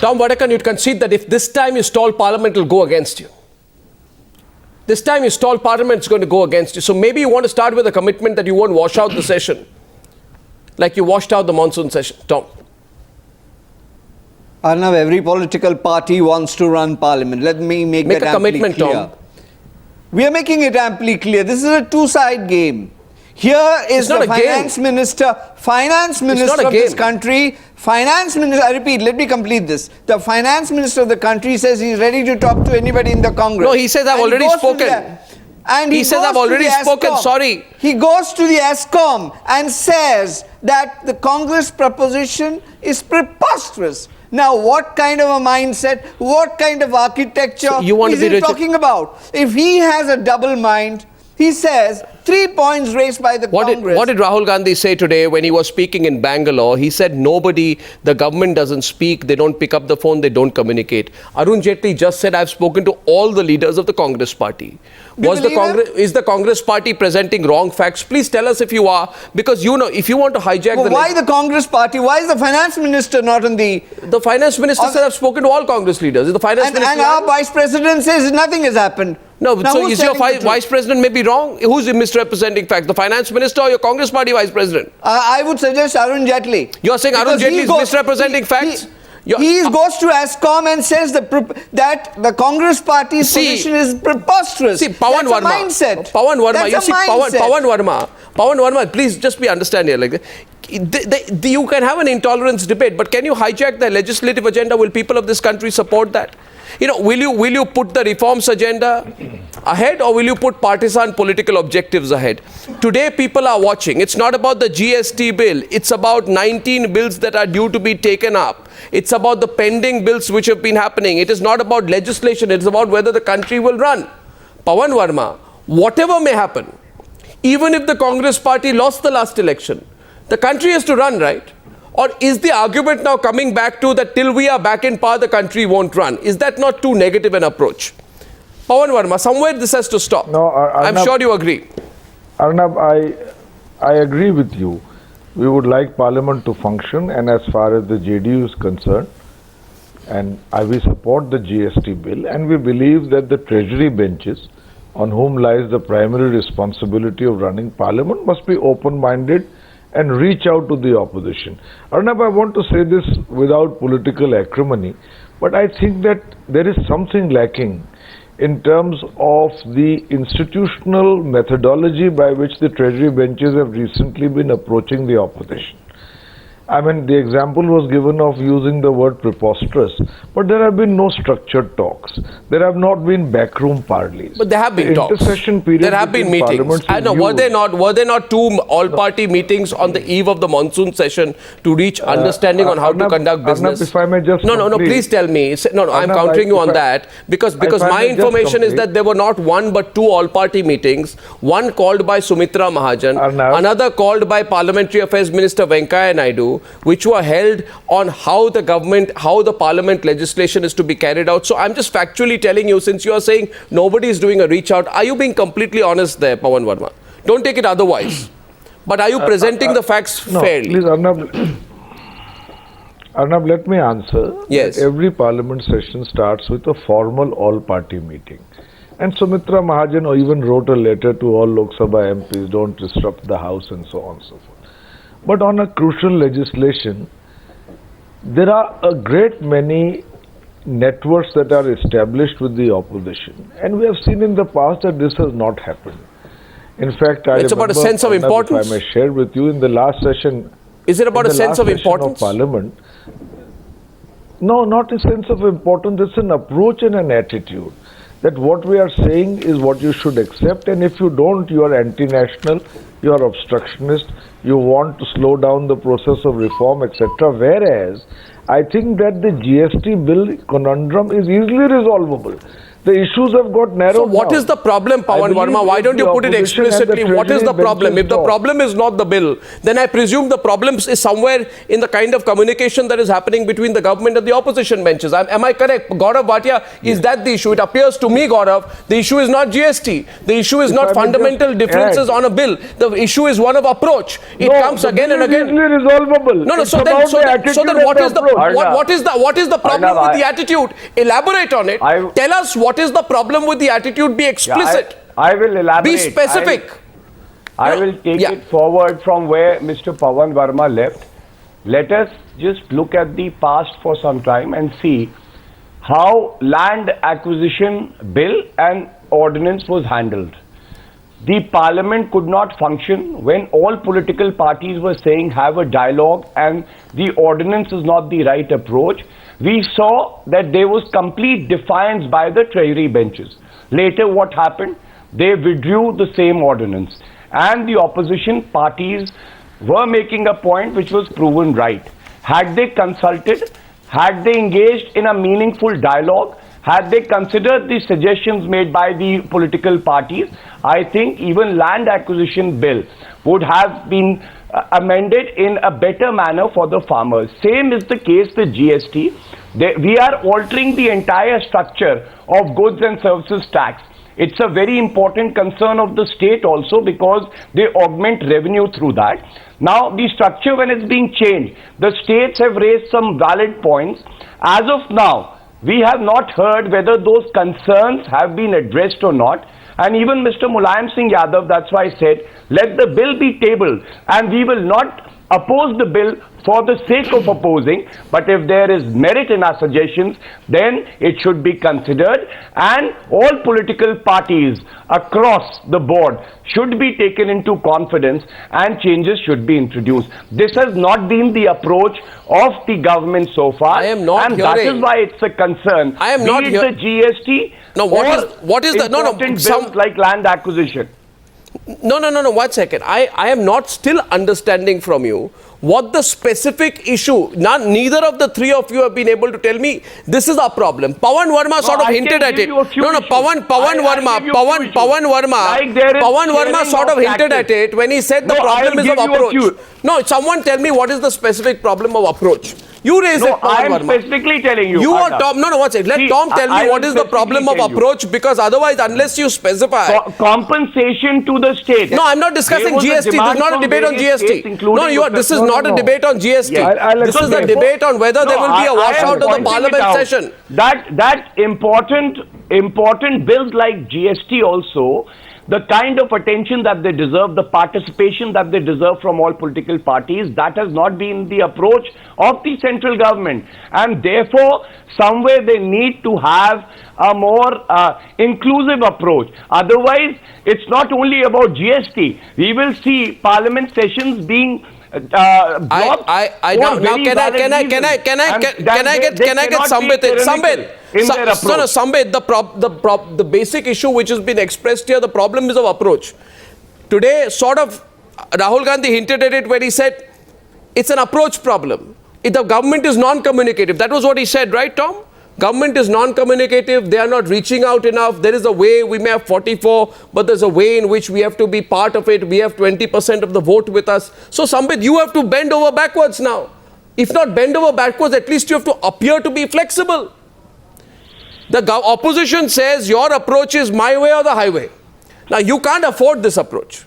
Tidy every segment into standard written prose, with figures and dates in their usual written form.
Tom Vadakkan, you'd concede that if this time you stall, Parliament will go against you. This time you stall, Parliament is going to go against you. So maybe you want to start with a commitment that you won't wash out the session, like you washed out the monsoon session. Tom. Arnab, every political party wants to run Parliament. Let me make that a commitment, clear. Tom. We are making it amply clear. This is a two-side game. Here is the finance minister of this country. I repeat, let me complete this. The finance minister of the country says he's ready to talk to anybody in the Congress. No, he says I've already spoken. And he says I've already spoken. Sorry. He goes to the ESCOM and says that the Congress proposition is preposterous. Now, what kind of a mindset, what kind of architecture is he talking about? If he has a double mind, he says 3 points raised by the Congress. What did Rahul Gandhi say today when he was speaking in Bangalore? He said the government doesn't speak, they don't pick up the phone, they don't communicate. Arun Jaitley just said, I've spoken to all the leaders of the Congress party. Is the Congress party presenting wrong facts? Please tell us if you are, because you know, if you want to hijack why the Congress party? Why is the finance minister not on the... The finance minister said, I've spoken to all Congress leaders. Is the finance minister... And our vice president says nothing has happened. No, now, so is your vice president may be wrong? Who's misrepresenting facts? The finance minister or your Congress party vice president? I would suggest Arun Jaitley. You're saying Arun Jaitley is misrepresenting facts? He goes to ESCOM and says that the Congress party's position is preposterous. See, Pavan Verma. Mindset. Pavan Verma. You see, Pavan Verma, please just understand here. Like, you can have an intolerance debate, but can you hijack the legislative agenda? Will people of this country support that? You know, will you put the reforms agenda ahead, or will you put partisan political objectives ahead? Today, people are watching. It's not about the GST bill. It's about 19 bills that are due to be taken up. It's about the pending bills which have been happening. It is not about legislation. It's about whether the country will run. Pavan Verma, whatever may happen, even if the Congress party lost the last election, the country has to run, right? Or is the argument now coming back to that till we are back in power, the country won't run? Is that not too negative an approach? Pavan Verma, somewhere this has to stop. No, I'm sure you agree. Arnab, I agree with you. We would like Parliament to function, and as far as the JDU is concerned, and we support the GST bill, and we believe that the Treasury benches, on whom lies the primary responsibility of running Parliament, must be open-minded and reach out to the opposition. Arnab, I want to say this without political acrimony, but I think that there is something lacking in terms of the institutional methodology by which the Treasury benches have recently been approaching the opposition. I mean, the example was given of using the word preposterous, but there have been no structured talks. There have not been backroom parleys. But there have been talks. There have been meetings. I know. Were there not two all-party meetings on the eve of the monsoon session to reach understanding on how to conduct business? Arnab, if I may just No, please tell me. No, I'm countering you on that because my information is that there were not one but two all-party meetings. One called by Sumitra Mahajan, another called by Parliamentary Affairs Minister Venkaiah Naidu, which were held on how the Parliament legislation is to be carried out. So I'm just factually telling you, since you are saying nobody is doing a reach out, are you being completely honest there, Pavan Verma? Don't take it otherwise. But are you presenting the facts fairly? Please, Arnab, let me answer. Yes. Every Parliament session starts with a formal all-party meeting. And Sumitra Mahajan even wrote a letter to all Lok Sabha MPs, don't disrupt the House and so on and so forth. But on a crucial legislation, there are a great many networks that are established with the opposition. And we have seen in the past that this has not happened. In fact, it's about a sense of importance. If I may share with you, in the last session... Is it about a sense of importance? Of Parliament, no, not a sense of importance. It's an approach and an attitude. That what we are saying is what you should accept, and if you don't, you are anti-national, you are obstructionist, you want to slow down the process of reform, etc. Whereas, I think that the GST bill conundrum is easily resolvable. The issues have got narrowed. So what down. is the problem, Pavan Verma? Why don't you put it explicitly? What is the problem? If the problem is not the bill, then I presume the problem is somewhere in the kind of communication that is happening between the government and the opposition benches. Am I correct? Gaurav Bhatia, is that the issue? It appears to me, Gaurav, the issue is not GST. The issue is not fundamental differences on a bill. The issue is one of approach. It comes again and again. Easily resolvable. No, so then what is the problem with the attitude? Elaborate on it. Tell us what is the problem with the attitude. Be explicit. I will elaborate. Be specific. I will take it forward from where Mr. Pavan Verma left. Let us just look at the past for some time and see how land acquisition bill and ordinance was handled. The parliament could not function when all political parties were saying have a dialogue and the ordinance is not the right approach. We saw that there was complete defiance by the treasury benches. Later what happened? They withdrew the same ordinance and the opposition parties were making a point which was proven right. Had they consulted, had they engaged in a meaningful dialogue, had they considered the suggestions made by the political parties, I think even land acquisition bill would have been amended in a better manner for the farmers. Same is the case with GST. We are altering the entire structure of goods and services tax. It's a very important concern of the state also because they augment revenue through that. Now the structure, when it's being changed, the states have raised some valid points. As of now, we have not heard whether those concerns have been addressed or not. And even Mr. Mulayam Singh Yadav, that's why I said, let the bill be tabled and we will not oppose the bill for the sake of opposing, but if there is merit in our suggestions, then it should be considered and all political parties across the board should be taken into confidence and changes should be introduced. This has not been the approach of the government so far. I am not and hearing. That is why it's a concern. I am not hearing. The GST no, what is the bills like land acquisition. No, 1 second. I am not still understanding from you what the specific issue, neither of the three of you have been able to tell me this is a problem. Pavan Verma sort of hinted at it. Pavan Verma sort of hinted at it when he said the problem is of approach. No, someone tell me what is the specific problem of approach. You raise it, Pavan Verma. I am specifically telling you. You are Tom. No, 1 second. Let Tom tell me what is the problem of approach, because otherwise, unless you specify. Compensation to the state. No, I'm not discussing GST. This is not a debate on GST. No, this is not a debate on GST. This is a debate on whether there will be a washout of the parliament session. That important bills like GST also, the kind of attention that they deserve, the participation that they deserve from all political parties, that has not been the approach of the central government. And therefore, somewhere they need to have a more inclusive approach. Otherwise, it's not only about GST. We will see parliament sessions being blocked. Can I get Sambit? Sambit, the basic issue which has been expressed here, the problem is of approach. Today, sort of, Rahul Gandhi hinted at it when he said it's an approach problem. If the government is non-communicative, that was what he said, right, Tom? Government is non-communicative, they are not reaching out enough. There is a way, we may have 44, but there's a way in which we have to be part of it. We have 20% of the vote with us. So, Sambit, you have to bend over backwards now. If not bend over backwards, at least you have to appear to be flexible. The opposition says your approach is my way or the highway. Now, you can't afford this approach.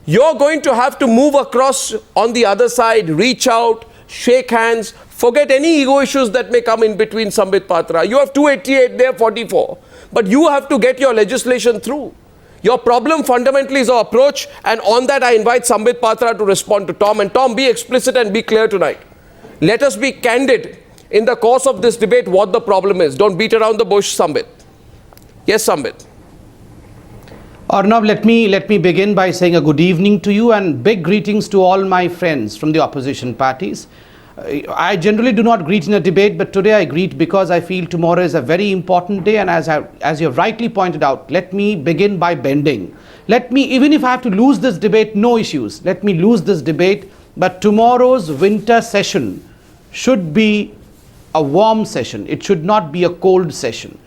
You're going to have to move across on the other side, reach out, shake hands, forget any ego issues that may come in between, Sambit Patra. You have 288, they have 44. But you have to get your legislation through. Your problem fundamentally is our approach, and on that I invite Sambit Patra to respond to Tom. And Tom, be explicit and be clear tonight. Let us be candid in the course of this debate what the problem is. Don't beat around the bush, Sambit. Yes, Sambit. Arnab, let me begin by saying a good evening to you and big greetings to all my friends from the opposition parties. I generally do not greet in a debate, but today I greet because I feel tomorrow is a very important day, and as you rightly pointed out, let me begin by bending. Let me, even if I have to lose this debate, no issues. Let me lose this debate, but tomorrow's winter session should be a warm session. It should not be a cold session.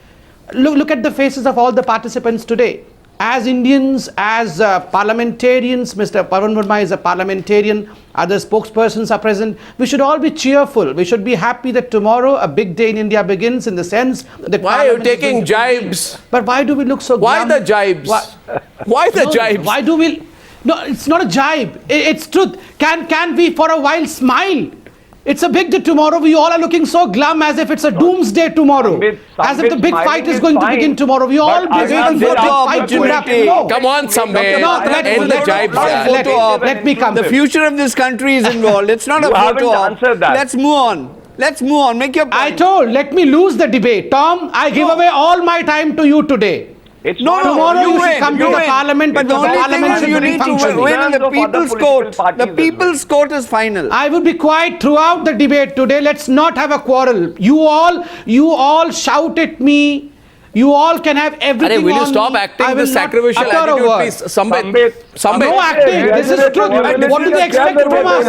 Look at the faces of all the participants today. As Indians, as parliamentarians, Mr. Pavan Verma is a parliamentarian, other spokespersons are present. We should all be cheerful. We should be happy that tomorrow a big day in India begins, in the sense that why are you taking jibes? But why do we look so Why glum? the jibes? Why the jibes? Why do we... No, it's not a jibe. It's truth. Can we for a while smile? It's a big day tomorrow. We all are looking so glum as if it's a doomsday tomorrow. As if the big fight is going to begin tomorrow. We all be waiting for the fight to happen. No. Come on, Sambit. No, End the jibes. Let me come. The future of this country is involved. It's not a photo op. Let's move on. Let's move on. Make your point. I told, let me lose the debate. Tom, I give away all my time to you today. It's No, not Tomorrow you win, should come to you the win. parliament, But the because the only thing parliament is should you be need to functioning. win in the Of other people's political court. parties The as well. people's court is final. I will be quiet throughout the debate today. Let's not have a quarrel. You all shout at me. You all can have everything Will you on stop me. acting I will this not sacrificial utter a attitude, word. please? Sambit. No acting. This is truth. What do they expect from us?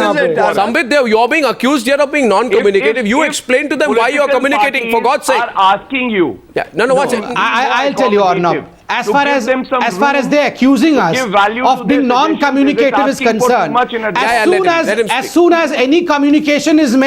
Sambit, you're being accused here of being non-communicative. You explain to them why you're communicating, for God's sake. Are asking you. Yeah. No, watch it. I'll tell you, Arnab. As To far give as them some they're room, accusing us give value to of being their suggestions, non-communicative is is it asking for too concerned, much in a Yeah, let him as speak. soon as any communication is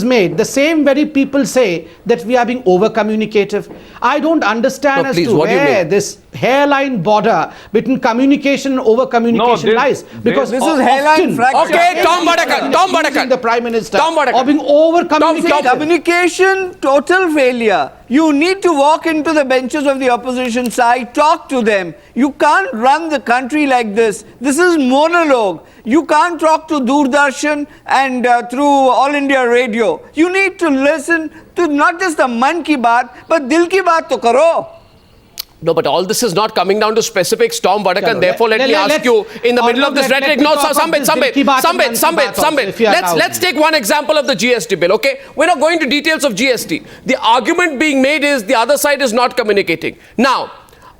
made, the same very people say that we are being over-communicative. I don't understand No, as please, to what do you where mean? this hairline border between communication and over-communication lies. Because this is hairline often- fracture. Okay, Tom Vadakkan. accusing the Prime Minister Tom Vadakkan. or being over-communicative. Communication, total failure. You need to walk into the benches of the opposition side, talk to them. You can't run the country like this. This is monologue. You can't talk to Doordarshan and through All India Radio. You need to listen to not just the Man Ki Baat, but Dil Ki Baat to karo. No, but all this is not coming down to specifics, Tom Vadakkan. Chalo, Therefore, let me ask you, in the middle of this rhetoric, no, Sambit. Let's take one example of the GST bill, okay? We're not going to details of GST. The argument being made is the other side is not communicating. Now,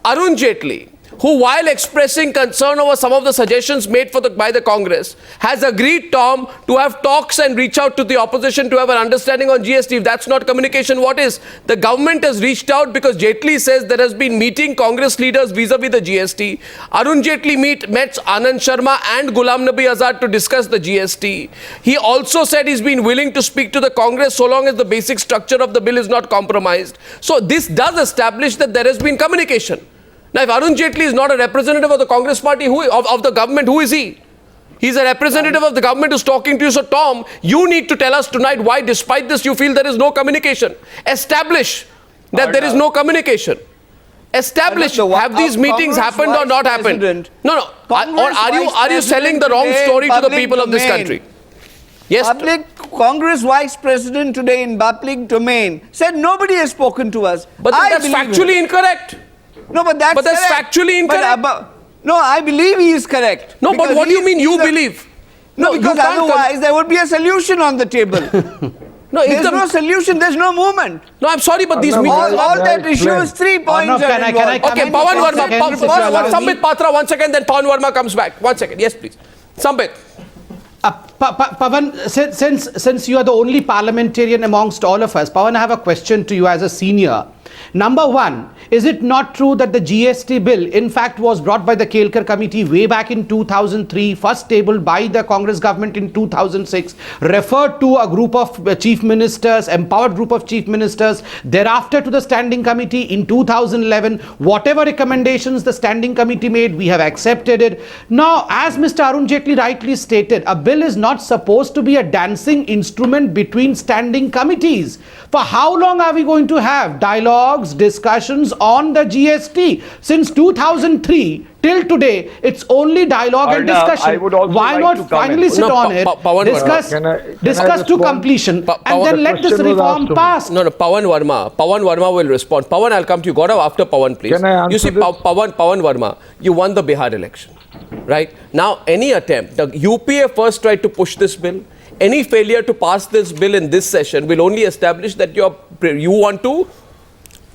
Arun Jaitley, who, while expressing concern over some of the suggestions made by the Congress, has agreed, Tom, to have talks and reach out to the opposition to have an understanding on GST. If that's not communication, what is? The government has reached out because Jaitley says there has been meeting Congress leaders vis-a-vis the GST. Arun Jaitley met Anand Sharma and Ghulam Nabi Azad to discuss the GST. He also said he's been willing to speak to the Congress so long as the basic structure of the bill is not compromised. So this does establish that there has been communication. Now, if Arun Jaitley is not a representative of the Congress party, of the government, who is he? He's a representative of the government who's talking to you. So, Tom, you need to tell us tonight why, despite this, you feel there is no communication. Establish that there is no communication. Establish, have these meetings happened or not happened? No. Or are you selling the wrong story to the people of this country? Yes. Congress Vice President today in public domain said nobody has spoken to us. But that's factually incorrect. No, but that's factually incorrect. No, I believe he is correct. No, but what do you mean you believe? No, because otherwise there would be a solution on the table. No, there's no solution, there's no movement. No, I'm sorry, but these meetings... All that issue is 3 points. Arnab, can I Okay, Pavan Verma, Sambit Patra, 1 second, then Pavan Verma comes back. 1 second, yes, please. Sambit. Pavan, since you are the only parliamentarian amongst all of us, Pavan, I have a question to you as a senior. Number one, is it not true that the GST bill, in fact, was brought by the Kelkar committee way back in 2003, first tabled by the Congress government in 2006, referred to a group of chief ministers, empowered group of chief ministers, thereafter to the standing committee in 2011. Whatever recommendations the standing committee made, we have accepted it. Now, as Mr. Arun Jaitley rightly stated, a bill is not supposed to be a dancing instrument between standing committees. For how long are we going to have dialogues, discussions on the GST? Since 2003 till today, it's only dialogue and discussion. I would also Why like not to comment. finally sit on it, discuss to respond? completion, Pawan, and then the let this question was reform asked to me. pass? No, Pavan Verma will respond. Pavan, I'll come to you. Gaurav, after Pavan, please. Can I answer you see, this? Pavan Verma, you won the Bihar election, right? Now, any attempt, the UPA first tried to push this bill. Any failure to pass this bill in this session will only establish that you want to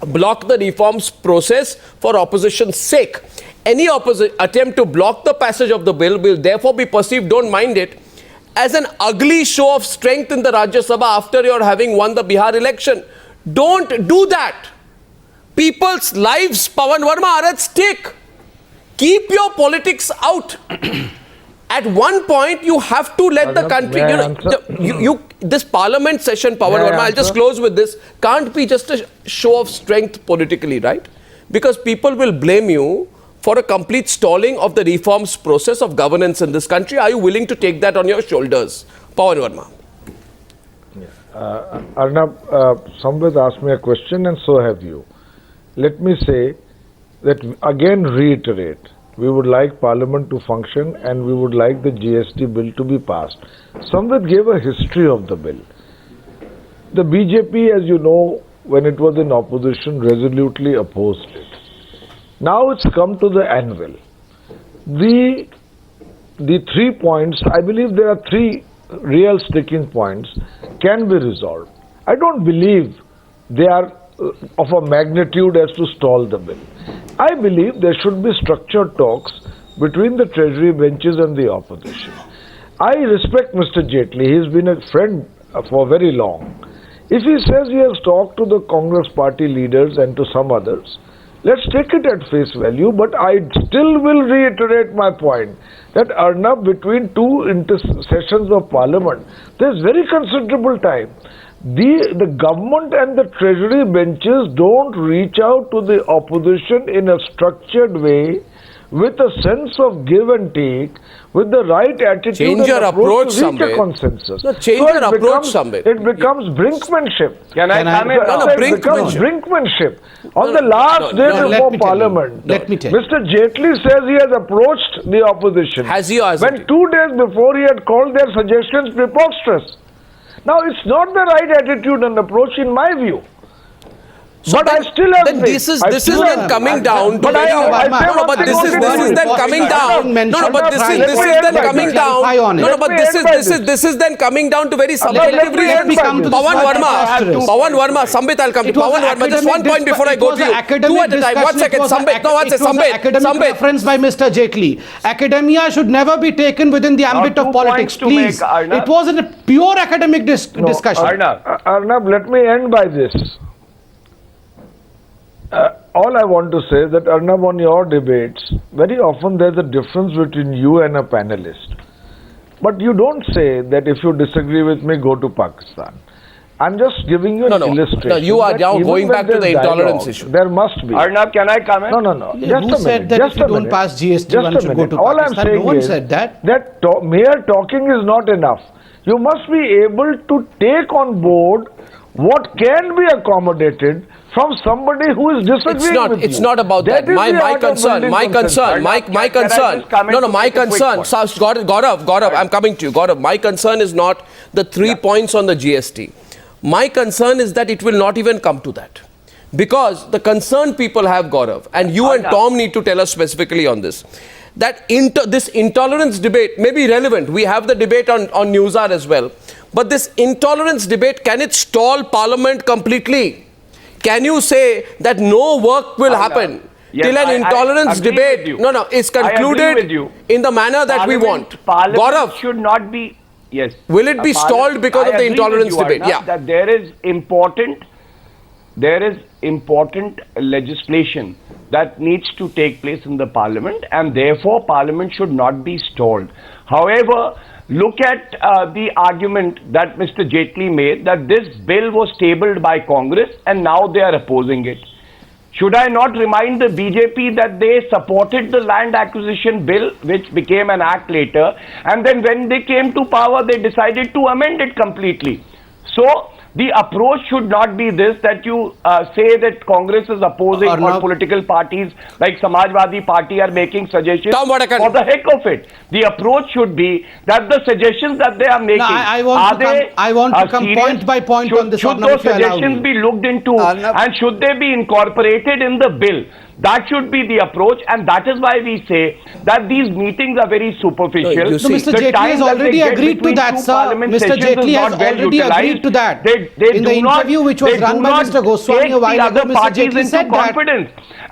block the reforms process for opposition's sake. Any attempt to block the passage of the bill will therefore be perceived, don't mind it, as an ugly show of strength in the Rajya Sabha after you're having won the Bihar election. Don't do that. People's lives, Pavan Verma, are at stake. Keep your politics out. At one point, you have to let the country, this parliament session, Pavan Verma, I'll just close with this, can't be just a show of strength politically, right? Because people will blame you for a complete stalling of the reforms process of governance in this country. Are you willing to take that on your shoulders? Pavan Verma. Arnab, Sambit asked me a question and so have you. Let me say that again reiterate, we would like Parliament to function and we would like the GST bill to be passed. Sambit gave a history of the bill. The BJP, as you know, when it was in opposition, resolutely opposed it. Now it's come to the anvil. The 3 points, I believe there are 3 real sticking points, can be resolved. I don't believe they are of a magnitude as to stall the bill. I believe there should be structured talks between the Treasury benches and the opposition. I respect Mr. Jaitley. He's been a friend for very long. If he says he has talked to the Congress party leaders and to some others, let's take it at face value, but I still will reiterate my point that Arnab, between 2 sessions of Parliament, there's very considerable time. The government and the Treasury benches don't reach out to the opposition in a structured way, with a sense of give and take, with the right attitude change your approach to reach a consensus. No, change your approach, Sambit. It becomes brinkmanship. Can I come in? It becomes brinkmanship. On the last day before Parliament, Mr. Jaitley says he has approached the opposition. Has he or hasn't when 2 days before he had called their suggestions preposterous. Now, it's not the right attitude and approach in my view. So but I still have this is then coming down. But this is then coming down. No, but this is then coming down. No, but this is then coming down to very subjective reasons. Pavan Verma, Sambit, I'll come to Pavan Verma. Just one point before I go to you. 2 at a time. 1 second, Sambit. No, 1 second, Sambit. Academic reference by Mr. Jaitley. Academia should never be taken within the ambit of politics, please. It was a pure academic discussion. Arnab, let me end by this. All I want to say is that, Arnab, on your debates, very often there's a difference between you and a panelist. But you don't say that if you disagree with me, go to Pakistan. I'm just giving you an illustration. No, you are now going back to the intolerance issue. There must be. Arnab, can I come in? No. Who said that if you don't pass GST, one should go to Pakistan? All I'm saying no one said that. Mere talking is not enough. You must be able to take on board what can be accommodated from somebody who is disagreeing with you. It's not about that. My concern. Gaurav, I'm coming to you. Gaurav, my concern is not the 3 points on the GST. My concern is that it will not even come to that. Because the concern people have, Gaurav, and you and Tom need to tell us specifically on this, that this intolerance debate may be relevant. We have the debate on Newshour as well. But this intolerance debate, can it stall Parliament completely? Can you say that no work will happen till an intolerance debate is concluded in the manner that we want? Gaurav should not be. Yes. Will it be stalled because of the intolerance debate? Yeah. That there is important legislation that needs to take place in the Parliament, and therefore Parliament should not be stalled. However, look at the argument that Mr. Jaitley made, that this bill was tabled by Congress and now they are opposing it. Should I not remind the BJP that they supported the land acquisition bill, which became an act later, and then when they came to power, they decided to amend it completely. So the approach should not be this, that you say that Congress is opposing or political parties like Samajwadi Party are making suggestions for the heck of it. The approach should be that the suggestions that they are making, I want to come point by point on this. Should those suggestions be looked into and should they be incorporated in the bill? That should be the approach, and that is why we say that these meetings are very superficial. No, Mr. Jaitley has already agreed to that, sir. Mr. Jaitley has already agreed to that. In the interview which was run by Mr. Goswami a while ago, Mr. Jaitley said that.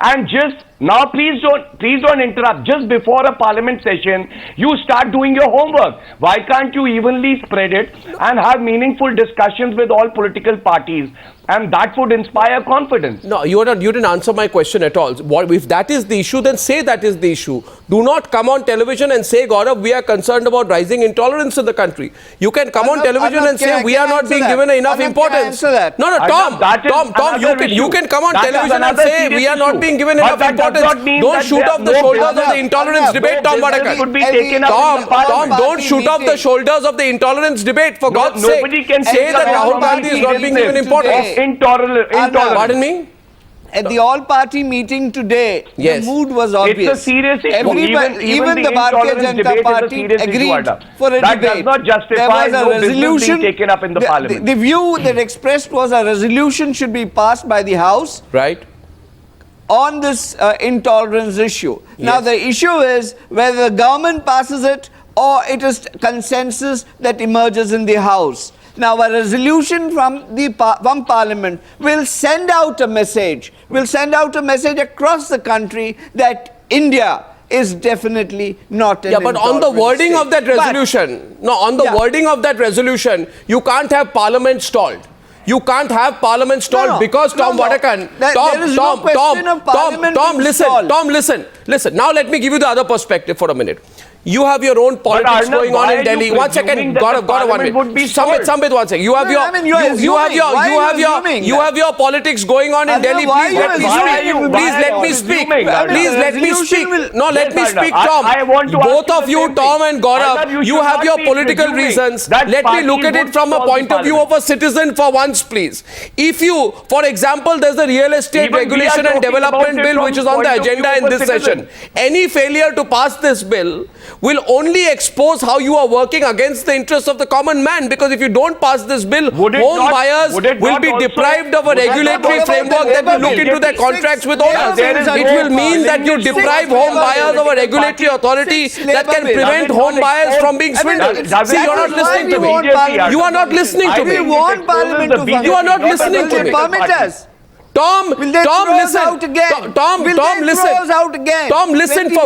And just now, please don't interrupt. Just before a Parliament session, you start doing your homework. Why can't you evenly spread it and have meaningful discussions with all political parties? and that would inspire confidence. No, you didn't answer my question at all. If that is the issue, then say that is the issue. Do not come on television and say, Gaurav, we are concerned about rising intolerance in the country. You can come on television and say we are not being given enough importance. No, Tom, you can come on television and say we are not being given enough importance. Don't shoot off the shoulders of the intolerance debate, Tom Vadakkan. Tom, don't shoot off the shoulders of the intolerance debate, for God's sake. Nobody can say that Rahul Gandhi is not being given importance. Intolerant. Pardon me? At the all-party meeting today, yes, the mood was obvious. It's a serious issue. Even the Bharatiya Janata Party agreed for a that debate. Does not justify no business being taken up in the parliament. The view that expressed was a resolution should be passed by the House. Right. On this intolerance issue. Yes. Now the issue is whether the government passes it or it is consensus that emerges in the House. Now a resolution from Parliament will send out a message, across the country that India is definitely not an but on the wording state. Of that resolution, wording of that resolution, you can't have Parliament stalled. You can't have Parliament stalled because Tom Vadakkan. Listen. Now let me give you the other perspective for a minute. You have your own politics Arnab, going on in Delhi. 1 second, Gaurav, 1 minute. Sambit, 1 second. You have your politics going on in Delhi. Please let me speak. No, let me speak, Tom. Both of you, Tom and Gaurav, you have your political reasons. Let me look at it from a point of view of a citizen for once, please. If you, for example, there's a real estate regulation and development bill which is on the agenda in this session. Any failure to pass this bill will only expose how you are working against the interests of the common man, because if you don't pass this bill, home buyers will be deprived of a regulatory framework that will look into their contracts with owners. It will mean that you deprive home buyers of a regulatory authority that can prevent home buyers from being swindled. See, you are not listening to me. You are not listening to me. We want Parliament to function. You are not listening to me. Permit us. Tom, will they Tom, throw listen. us out again? Tom, will Tom, they listen. Throw us out again? Tom, listen for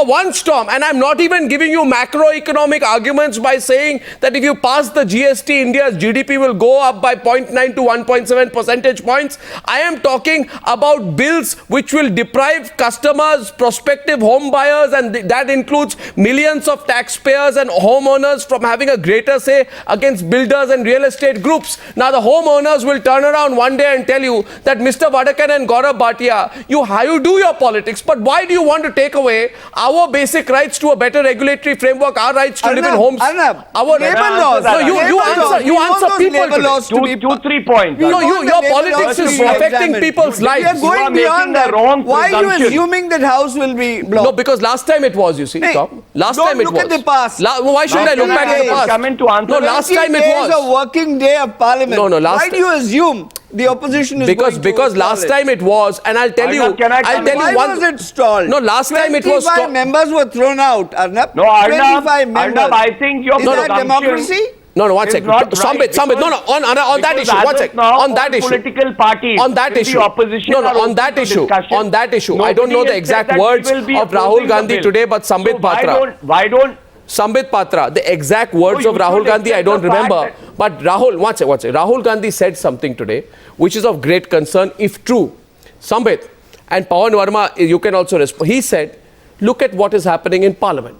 once, Tom, and I'm not even giving you macroeconomic arguments by saying that if you pass the GST, India's GDP will go up by 0.9 to 1.7 percentage points. I am talking about bills which will deprive customers, prospective home buyers, and that includes millions of taxpayers and homeowners from having a greater say against builders and real estate groups. Now, the homeowners will turn around one day and tell you that Mr. Vadakkan and Gaurav Bhatia, you do your politics, but why do you want to take away our basic rights to a better regulatory framework, our rights to live in homes? Arnab, our labor laws. No, you answer people today. 2-3 points. No, your politics is affecting people's lives. We are going beyond that. Why are you assuming that House will be blocked? No, because last time it was, you see, Tom. Last time it was. Don't look at the past. Why should I look back at the past? No, last time it was. a working day of Parliament. Why do you assume the opposition is because last time it was, and I'll tell you. Why was it stalled? No, last time it was stalled. 25 members were thrown out, Arnab. No, Arnab, 25 members. Arnab, I think your is that democracy? No, 1 second. Sambit, no, on that issue, 1 second. On that issue. Political parties. On that issue. On that issue. I don't know the exact words of Rahul Gandhi today, but Sambit Patra. Why don't Sambit Patra, the exact words of Rahul Gandhi, I don't remember. But Rahul, one second. Rahul Gandhi said something today which is of great concern, if true. Sambit and Pavan Verma, you can also respond. He said, look at what is happening in Parliament.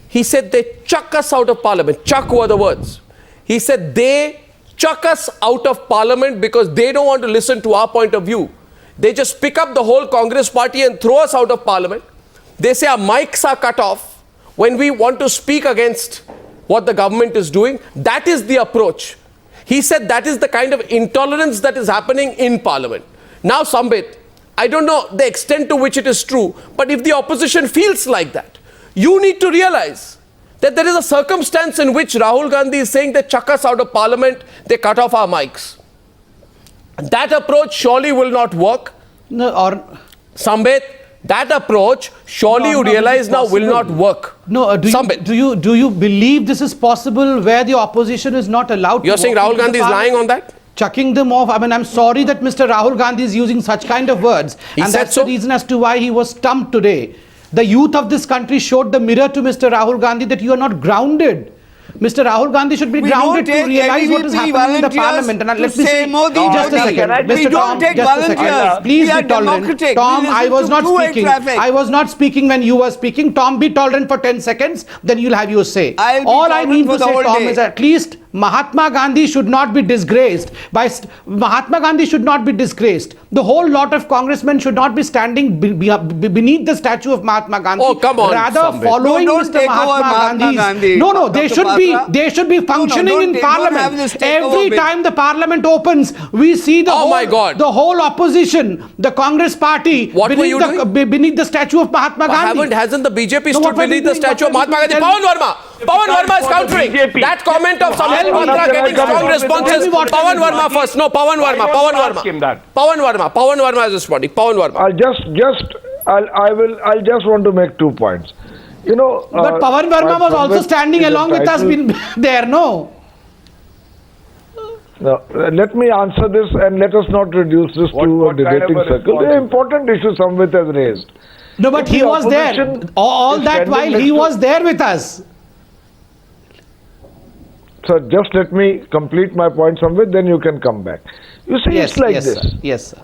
He said they chuck us out of Parliament. Chuck were the words. He said they chuck us out of Parliament because they don't want to listen to our point of view. They just pick up the whole Congress party and throw us out of Parliament. They say our mics are cut off when we want to speak against what the government is doing. That is the approach. He said that is the kind of intolerance that is happening in Parliament. Now, Sambit, I don't know the extent to which it is true, but if the opposition feels like that, you need to realize that there is a circumstance in which Rahul Gandhi is saying they chuck us out of Parliament, they cut off our mics. That approach surely will not work. No, or Sambit, that approach surely you realize now will not work. No, do you believe this is possible where the opposition is not allowed? You're saying Rahul Gandhi is lying on that? Chucking them off. I mean, I'm sorry that Mr. Rahul Gandhi is using such kind of words, and that's the reason as to why he was stumped today. The youth of this country showed the mirror to Mr. Rahul Gandhi that you are not grounded. Mr. Rahul Gandhi should be grounded to realize what is happening in the parliament. And let me say, just a second. We don't take volunteers. Please be tolerant. Tom, I was not speaking. I was not speaking when you were speaking. Tom, be tolerant for 10 seconds, then you'll have your say. All I mean to say, Tom, is at least Mahatma Gandhi should not be disgraced. Mahatma Gandhi should not be disgraced. The whole lot of congressmen should not be standing beneath the statue of Mahatma Gandhi. Oh, come on, rather Sambit. following Mr. Mahatma Gandhi. No, they should be functioning in parliament. Every time the parliament opens, we see the whole opposition, the Congress party, beneath the statue of Mahatma Gandhi. Hasn't the BJP stood beneath the statue of Mahatma Gandhi? Pavan Verma is countering that comment of Sambit Patra getting strong responses. Pavan Verma first. No, Pavan Verma. Pavan Verma is responding. Pavan Verma. I'll just want to make 2 points. You know, but Pavan Verma was also standing along with us there, no? No, let me answer this and let us not reduce this to a debating circle. The important issue Sambit has raised. No, but he was there. All that while he was there with us. So just let me complete my point, Sambit, then you can come back. You see, it's like this. Sir. Yes, sir.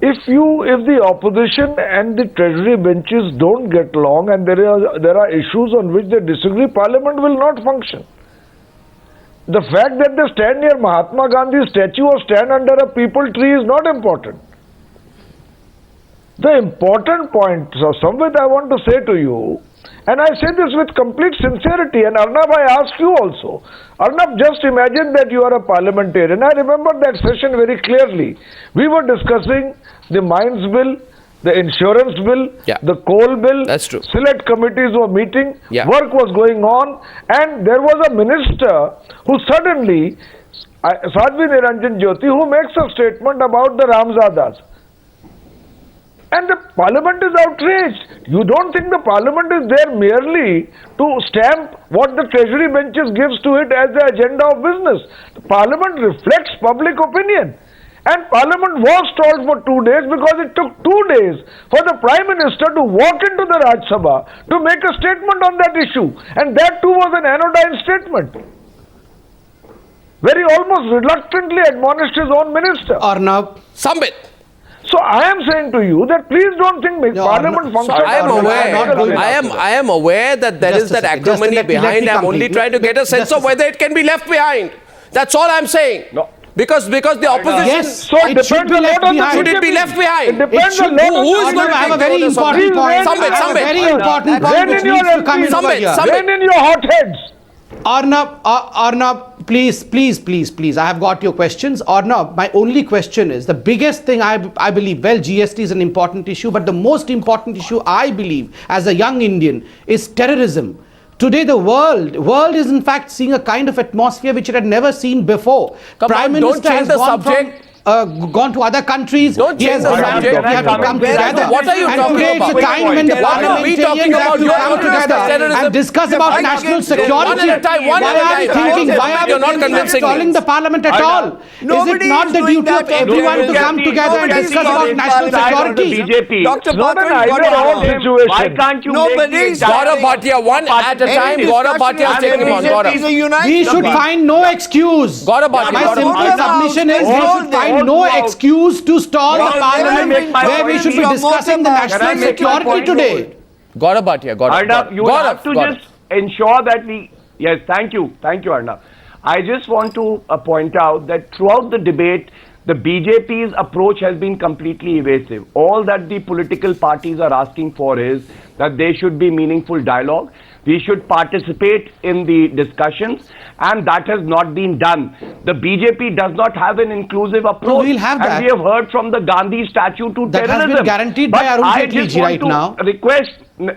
If the opposition and the treasury benches don't get along and there are issues on which they disagree, Parliament will not function. The fact that they stand near Mahatma Gandhi's statue or stand under a peepal tree is not important. The important point, so Sambit, I want to say to you, and I say this with complete sincerity, and Arnab, I ask you also. Arnab, just imagine that you are a parliamentarian. I remember that session very clearly. We were discussing the mines bill, the insurance bill, the coal bill. That's true. Select committees were meeting, work was going on, and there was a minister who suddenly, Sadhvi Niranjan Jyoti, who makes a statement about the Ramzadas. And the parliament is outraged. You don't think the parliament is there merely to stamp what the treasury benches gives to it as the agenda of business. The parliament reflects public opinion. And parliament was stalled for 2 days because it took 2 days for the Prime Minister to walk into the Rajya Sabha to make a statement on that issue. And that too was an anodyne statement, where he almost reluctantly admonished his own minister. Arnab. Sambit. So I am saying to you that please don't think Parliament functions. I am aware that there is that acrimony behind. I'm only trying to get a sense of whether it can be left behind. That's all I'm saying. No. Because the opposition. Yes, so it depends a lot on the. Should it be left behind? It depends a lot on who is going to have a very important point. Sambit. Very important point. When in your hot heads. Arnab, please. I have got your questions. Arnab, my only question is, the biggest thing I believe, well, GST is an important issue, but the most important issue I believe as a young Indian is terrorism. Today the world is in fact seeing a kind of atmosphere which it had never seen before. Prime Minister has gone to other countries. Don't change the subject. We have to come together. What are you talking about? It's a time when the parliamentarians have to come together and discuss about national security. One at a time. Why are we not stalling the parliament at all? Is it not the duty of everyone to come together and discuss about national security? Dr. Patra, why can't you make Gaurav Bhatia, one at a time. Gaurav Bhatia is taking him on. We should find no excuse. Gaurav Bhatia. My simple submission is we should find no excuse to stall the parliament where we should be discussing the national security today. Gaurav Bhatia. Arnab, you have to just ensure that we... Yes, thank you, Arnab. I just want to point out that throughout the debate, the BJP's approach has been completely evasive. All that the political parties are asking for is that there should be meaningful dialogue. We should participate in the discussions, and that has not been done. The BJP does not have an inclusive approach. We'll have that. And we have heard from the Gandhi statue to that terrorism. Has been guaranteed by Arun Jaitley right now.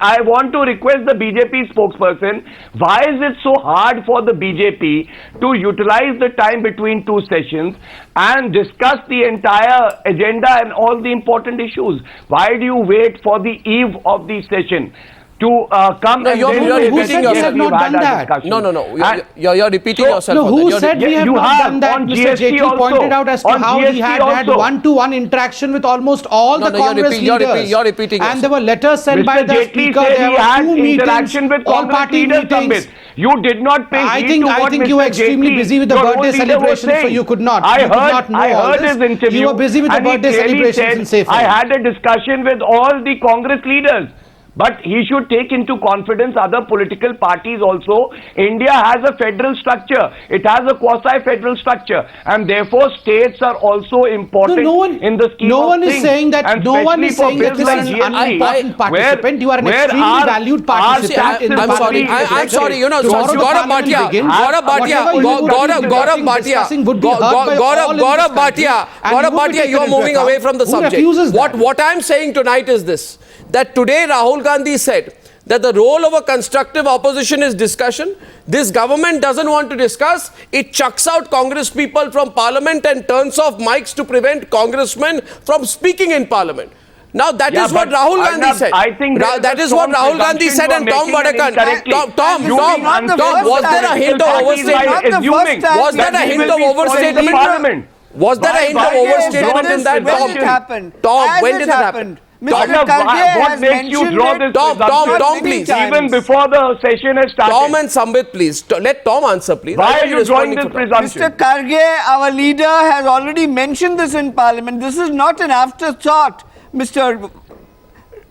I want to request the BJP spokesperson, why is it so hard for the BJP to utilize the time between two sessions and discuss the entire agenda and all the important issues? Why do you wait for the eve of the session? to come and you're then repeating say that yourself. yes, We have we've not had done a that. discussion. No. And You're repeating so- yourself. No, on that. who You're said we have you not have done that? on Mr. GST Jaitley also. pointed out as to On how he GST had also. one-to-one interaction with almost all No, the you're Congress leaders. you're repeating and yourself. there were letters sent Mr. by the Jaitley speaker. said There he were had 2 meetings, interaction with all Congress party leaders, meetings. Sambit. You did not pay I heed think to what Mr. you were extremely Jaitley, busy with the your own birthday leader, was celebration, so saying. you could not. I you could heard, not know I all heard this. his interview. You were busy with the and he birthday clearly celebrations said, in Safe. I had a discussion with all the Congress leaders. But he should take into confidence other political parties also. India has a federal structure. It has a quasi-federal structure. And therefore, states are also important in the scheme no of one things. is saying that. And No one is especially saying for that this bills is like an GST, unimportant participant. You are an where extremely our- valued our participant in the taxes I'm sorry. parliament. I'm sorry. You know, Tomorrow the Gaurav parliament Bhatia, begins. Gaurav Bhatia, Whatever you would be Gaurav Bhatia, discussing would be heard by all in this Gaurav country, Bhatia, and Gaurav you would be Bhatia, taken you're into moving account. away from the Who subject. refuses that? What I'm saying tonight is this, that today Rahul Gandhi said that the role of a constructive opposition is discussion. This government doesn't want to discuss. It chucks out Congress people from parliament and turns off mics to prevent congressmen from speaking in parliament. Now that is what but Rahul Gandhi Arnab, said. I think That is what Rahul Gandhi said, and Tom Vadakkan. Tom, was there a hint of overstatement? Was that a hint of overstatement? Was there a hint of overstatement in that, Tom? Tom, when did that happen? Mr. Karge what has makes you mentioned draw it this Tom, presumption please. even before the session has started? Tom and Sambit, please. Let Tom answer, please. Why are you drawing this presumption? Mr. Karge, our leader, has already mentioned this in Parliament. This is not an afterthought. Our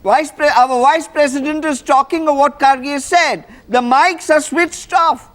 Vice President is talking of what Karge said. The mics are switched off.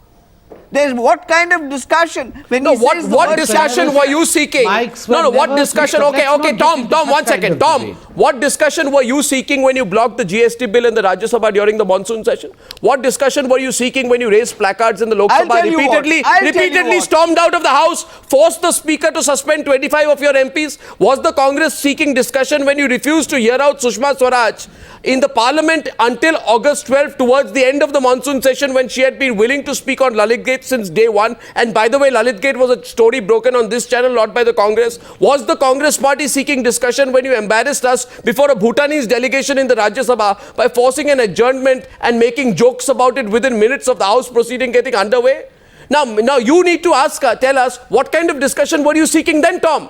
There's what kind of discussion? When No, he says the what word discussion were you seeking? Mics were No, what never discussion? switched off. Okay, Let's not Tom, get one into that second. kind of Tom, debate. what discussion were you seeking when you blocked the GST bill in the Rajya Sabha during the monsoon session? What discussion were you seeking when you raised placards in the Lok I'll Sabha, tell you what. repeatedly stormed out of the house, forced the speaker to suspend 25 of your MPs? Was the Congress seeking discussion when you refused to hear out Sushma Swaraj in the parliament until August 12th, towards the end of the monsoon session, when she had been willing to speak on Lalit Gate since day one? And by the way, Lalit Gate was a story broken on this channel, not by the Congress. Was the Congress party seeking discussion when you embarrassed us before a Bhutanese delegation in the Rajya Sabha by forcing an adjournment and making jokes about it within minutes of the House proceeding getting underway? Now you need to tell us, what kind of discussion were you seeking then, Tom?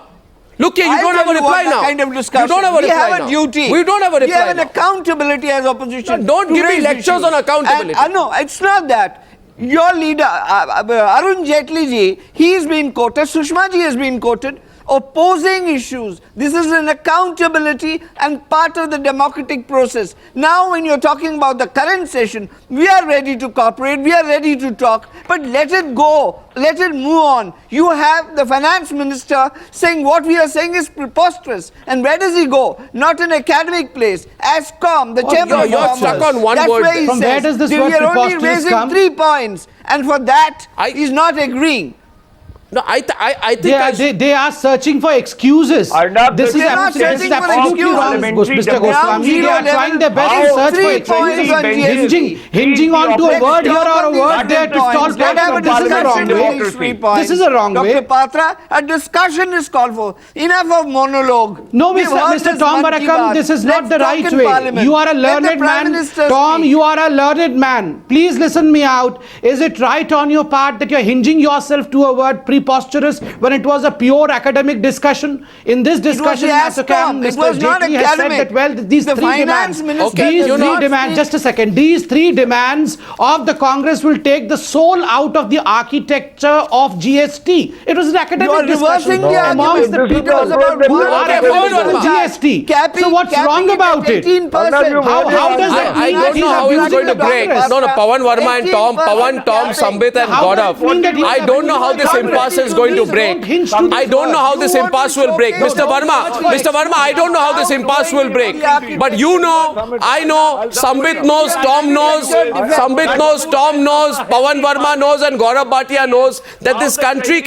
Look here, you don't have a reply now. Kind of discussion. You don't have a reply We have now. a duty. We don't have a reply We have an now. accountability as opposition. No, don't to give me raise lectures issues. on accountability. And, no, it's not that. Your leader, Arun Jaitley ji, he has been quoted, Sushma ji has been quoted, opposing issues. This is an accountability and part of the democratic process. Now when you're talking about the current session, we are ready to cooperate, we are ready to talk, but let it go, let it move on. You have the finance minister saying what we are saying is preposterous. And where does he go? Not an academic place. ASCOM, the Chamber of you're Commerce. stuck on one That's word where he From says, where does this we word are only preposterous raising come? 3 points. And for that, he's not agreeing. No, I think They are searching for excuses. Arnab, This is they're not absolutely searching for wrong, excuses. Mr. Goswami. They are trying their best to search for excuses. Hinging on to a word here or a word there to stall This is a wrong way. Dr. Patra, a discussion is called for. Enough of monologue. No, We've heard Mr. this Tom Mann ki Barakam, baat. this is not Let's the talk right in way. Parliament. You are a Let the learned Prime man. Minister Tom, speak. you are a learned man. Please listen me out. Is it right on your part that you're hinging yourself to a word preposterous when it was a pure academic discussion? In this discussion, ASCOM. It was not Jaitley has said academic. that, well, these The three finance demands, minister these does three not demands, speak. just a second, these 3 demands of the Congress will take the soul out of the architecture of GST. It was an academic You are discussion reversing the amongst the argument. people It was about who one are Pavan opposed to Verma. GST. So what's wrong about it? 18%. How does that I mean don't that know how he's it's going to break. Congress? No, Pavan Verma and Tom, 18% Sambit and How does Gaurav. it mean that he's I don't know how this Congress? impasse is going to Please break. don't hinge to I don't know how this You want impasse to will break. showcase Mr. Verma, I don't know how this impasse will break. But you know, I know, Sambit knows, Tom knows, Tom knows, Pavan Verma knows, and Gaurav Bhatia knows that this country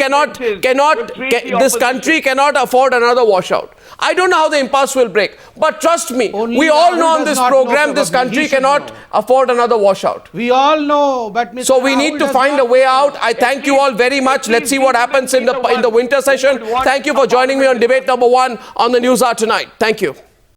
cannot afford another washout. I don't know how the impasse will break. But trust me, we all know on this program, this country cannot afford another washout. We all know, but Mr. So we need to find a way out. I thank you all very much. Let's see what happens in the winter session. Thank you for joining me on debate number 1 on the Newshour tonight. Thank you.